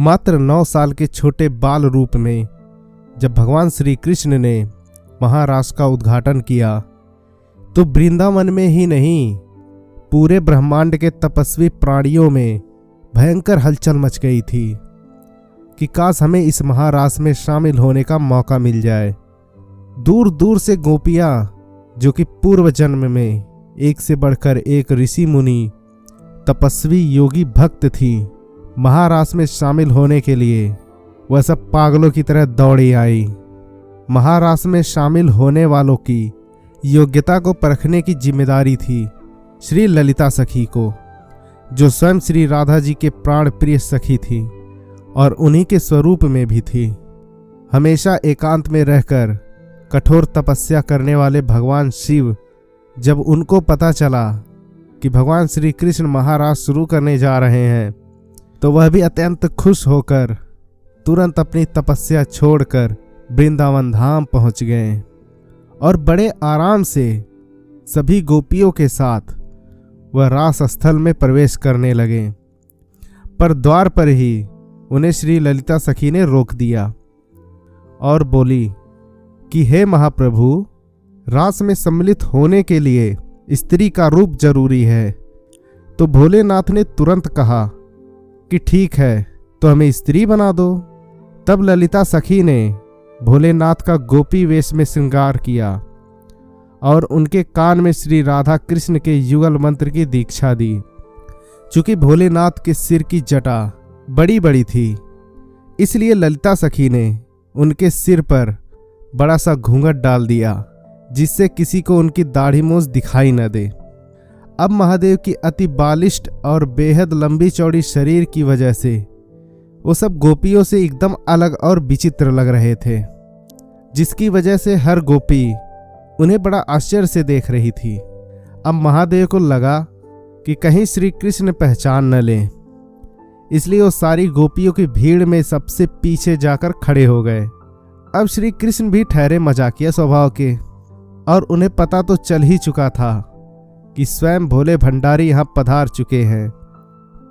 मात्र 9 साल के छोटे बाल रूप में जब भगवान श्री कृष्ण ने महारास का उद्घाटन किया तो वृंदावन में ही नहीं, पूरे ब्रह्मांड के तपस्वी प्राणियों में भयंकर हलचल मच गई थी कि काश हमें इस महारास में शामिल होने का मौका मिल जाए। दूर दूर से गोपियां, जो कि पूर्व जन्म में एक से बढ़कर एक ऋषि मुनि तपस्वी योगी भक्त थी, महारास में शामिल होने के लिए वह सब पागलों की तरह दौड़ी आई। महारास में शामिल होने वालों की योग्यता को परखने की जिम्मेदारी थी श्री ललिता सखी को, जो स्वयं श्री राधा जी के प्राण प्रिय सखी थी और उन्हीं के स्वरूप में भी थी। हमेशा एकांत में रहकर कठोर तपस्या करने वाले भगवान शिव, जब उनको पता चला कि भगवान श्री कृष्ण महारास शुरू करने जा रहे हैं, तो वह भी अत्यंत खुश होकर तुरंत अपनी तपस्या छोड़कर वृंदावन धाम पहुंच गए और बड़े आराम से सभी गोपियों के साथ वह रास स्थल में प्रवेश करने लगे। पर द्वार पर ही उन्हें श्री ललिता सखी ने रोक दिया और बोली कि हे महाप्रभु, रास में सम्मिलित होने के लिए स्त्री का रूप जरूरी है। तो भोलेनाथ ने तुरंत कहा कि ठीक है, तो हमें स्त्री बना दो। तब ललिता सखी ने भोलेनाथ का गोपी वेश में श्रृंगार किया और उनके कान में श्री राधा कृष्ण के युगल मंत्र की दीक्षा दी। चूंकि भोलेनाथ के सिर की जटा बड़ी बड़ी थी, इसलिए ललिता सखी ने उनके सिर पर बड़ा सा घूंघट डाल दिया, जिससे किसी को उनकी दाढ़ी मूंछ दिखाई न दे। अब महादेव की अति बालिष्ट और बेहद लंबी चौड़ी शरीर की वजह से वो सब गोपियों से एकदम अलग और विचित्र लग रहे थे, जिसकी वजह से हर गोपी उन्हें बड़ा आश्चर्य से देख रही थी। अब महादेव को लगा कि कहीं श्री कृष्ण पहचान न लें, इसलिए वो सारी गोपियों की भीड़ में सबसे पीछे जाकर खड़े हो गए। अब श्री कृष्ण भी ठहरे मजाकिया स्वभाव के, और उन्हें पता तो चल ही चुका था कि स्वयं भोले भंडारी यहाँ पधार चुके हैं।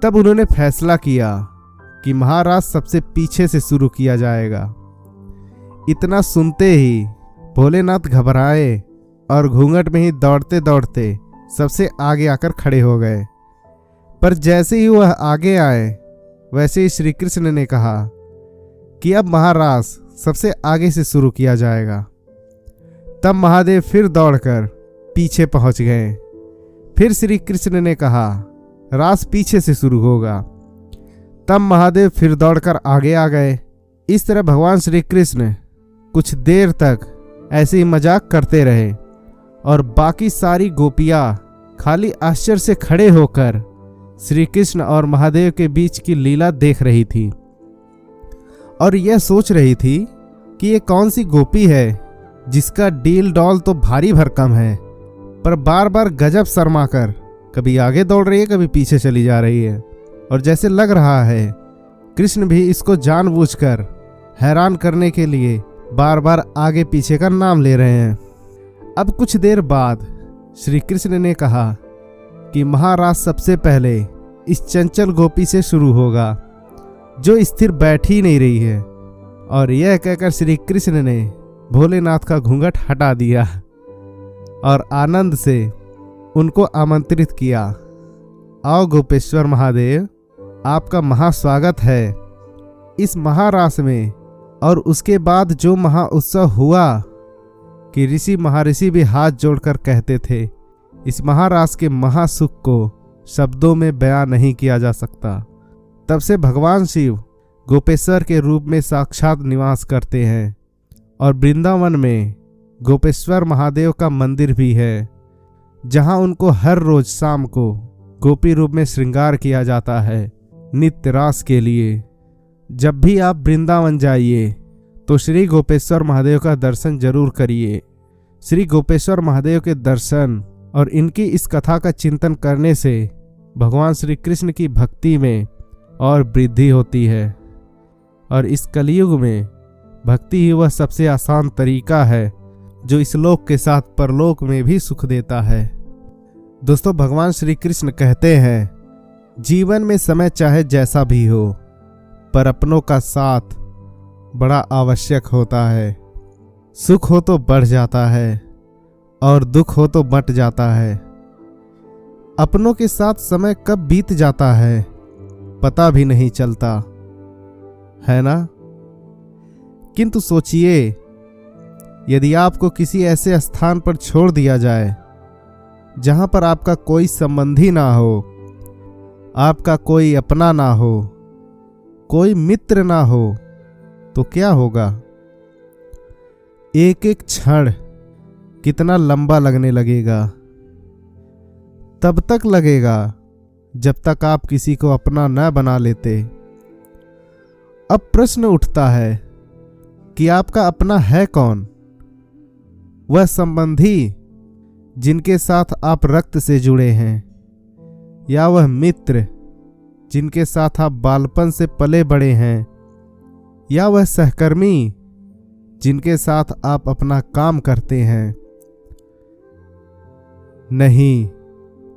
तब उन्होंने फैसला किया कि महारास सबसे पीछे से शुरू किया जाएगा। इतना सुनते ही भोलेनाथ घबराए और घूंघट में ही दौड़ते दौड़ते सबसे आगे आकर खड़े हो गए। पर जैसे ही वह आगे आए, वैसे ही श्री कृष्ण ने कहा कि अब महारास सबसे आगे से शुरू किया जाएगा। तब महादेव फिर दौड़कर पीछे पहुंच गए। फिर श्री कृष्ण ने कहा रास पीछे से शुरू होगा। तब महादेव फिर दौड़कर आगे आ गए। इस तरह भगवान श्री कृष्ण कुछ देर तक ऐसे ही मजाक करते रहे और बाकी सारी गोपियां खाली आश्चर्य से खड़े होकर श्री कृष्ण और महादेव के बीच की लीला देख रही थी और यह सोच रही थी कि ये कौन सी गोपी है जिसका डील डॉल तो भारी भरकम है, पर बार बार गजब शर्माकर कभी आगे दौड़ रही है, कभी पीछे चली जा रही है, और जैसे लग रहा है कृष्ण भी इसको जानबूझकर हैरान करने के लिए बार बार आगे पीछे का नाम ले रहे हैं। अब कुछ देर बाद श्री कृष्ण ने कहा कि महारास सबसे पहले इस चंचल गोपी से शुरू होगा जो स्थिर बैठ ही नहीं रही है, और यह कहकर श्री कृष्ण ने भोलेनाथ का घूंघट हटा दिया और आनंद से उनको आमंत्रित किया, आओ गोपेश्वर महादेव, आपका महास्वागत है इस महारास में। और उसके बाद जो महाउत्सव हुआ कि ऋषि महर्षि भी हाथ जोड़कर कहते थे, इस महारास के महासुख को शब्दों में बयां नहीं किया जा सकता। तब से भगवान शिव गोपेश्वर के रूप में साक्षात निवास करते हैं और वृंदावन में गोपेश्वर महादेव का मंदिर भी है, जहां उनको हर रोज शाम को गोपी रूप में श्रृंगार किया जाता है नित्य रास के लिए। जब भी आप वृंदावन जाइए तो श्री गोपेश्वर महादेव का दर्शन जरूर करिए। श्री गोपेश्वर महादेव के दर्शन और इनकी इस कथा का चिंतन करने से भगवान श्री कृष्ण की भक्ति में और वृद्धि होती है, और इस कलयुग में भक्ति ही वह सबसे आसान तरीका है जो इस लोक के साथ परलोक में भी सुख देता है। दोस्तों, भगवान श्री कृष्ण कहते हैं, जीवन में समय चाहे जैसा भी हो, पर अपनों का साथ बड़ा आवश्यक होता है। सुख हो तो बढ़ जाता है और दुख हो तो बंट जाता है। अपनों के साथ समय कब बीत जाता है पता भी नहीं चलता, है ना? किंतु सोचिए, यदि आपको किसी ऐसे स्थान पर छोड़ दिया जाए जहां पर आपका कोई संबंधी ना हो, आपका कोई अपना ना हो, कोई मित्र ना हो, तो क्या होगा? एक एक क्षण कितना लंबा लगने लगेगा। तब तक लगेगा जब तक आप किसी को अपना न बना लेते। अब प्रश्न उठता है कि आपका अपना है कौन? वह संबंधी जिनके साथ आप रक्त से जुड़े हैं, या वह मित्र जिनके साथ आप बालपन से पले बड़े हैं, या वह सहकर्मी जिनके साथ आप अपना काम करते हैं? नहीं,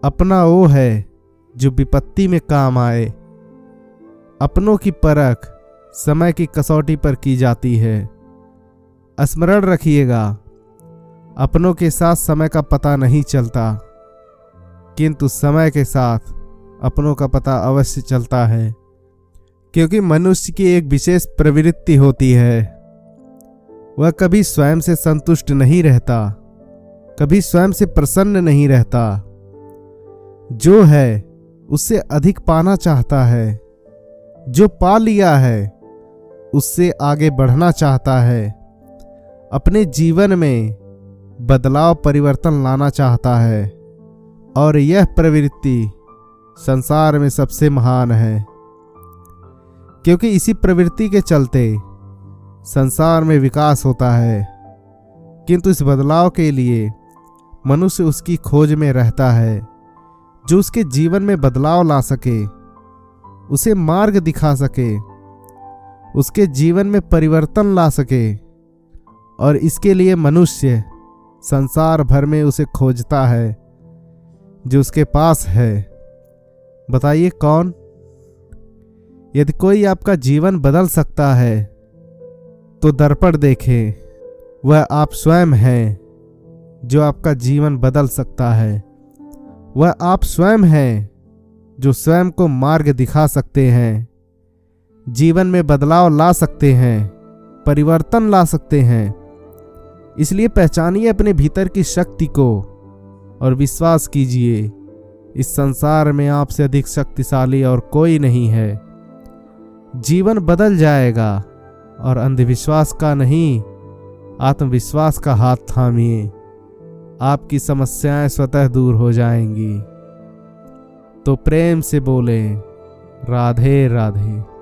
अपना वो है जो विपत्ति में काम आए। अपनों की परख समय की कसौटी पर की जाती है। स्मरण रखिएगा, अपनों के साथ समय का पता नहीं चलता, किंतु समय के साथ अपनों का पता अवश्य चलता है। क्योंकि मनुष्य की एक विशेष प्रवृत्ति होती है, वह कभी स्वयं से संतुष्ट नहीं रहता, कभी स्वयं से प्रसन्न नहीं रहता। जो है उससे अधिक पाना चाहता है, जो पा लिया है उससे आगे बढ़ना चाहता है, अपने जीवन में बदलाव परिवर्तन लाना चाहता है। और यह प्रवृत्ति संसार में सबसे महान है, क्योंकि इसी प्रवृत्ति के चलते संसार में विकास होता है। किंतु इस बदलाव के लिए मनुष्य उसकी खोज में रहता है, जो उसके जीवन में बदलाव ला सके, उसे मार्ग दिखा सके, उसके जीवन में परिवर्तन ला सके। और इसके लिए मनुष्य संसार भर में उसे खोजता है, जो उसके पास है। बताइए कौन? यदि कोई आपका जीवन बदल सकता है तो दर्पण देखें, वह आप स्वयं हैं जो आपका जीवन बदल सकता है। वह आप स्वयं हैं जो स्वयं को मार्ग दिखा सकते हैं, जीवन में बदलाव ला सकते हैं, परिवर्तन ला सकते हैं। इसलिए पहचानिए अपने भीतर की शक्ति को और विश्वास कीजिए, इस संसार में आपसे अधिक शक्तिशाली और कोई नहीं है। जीवन बदल जाएगा और अंधविश्वास का नहीं, आत्मविश्वास का हाथ थामिए। आपकी समस्याएं स्वतः दूर हो जाएंगी। तो प्रेम से बोलें, राधे राधे।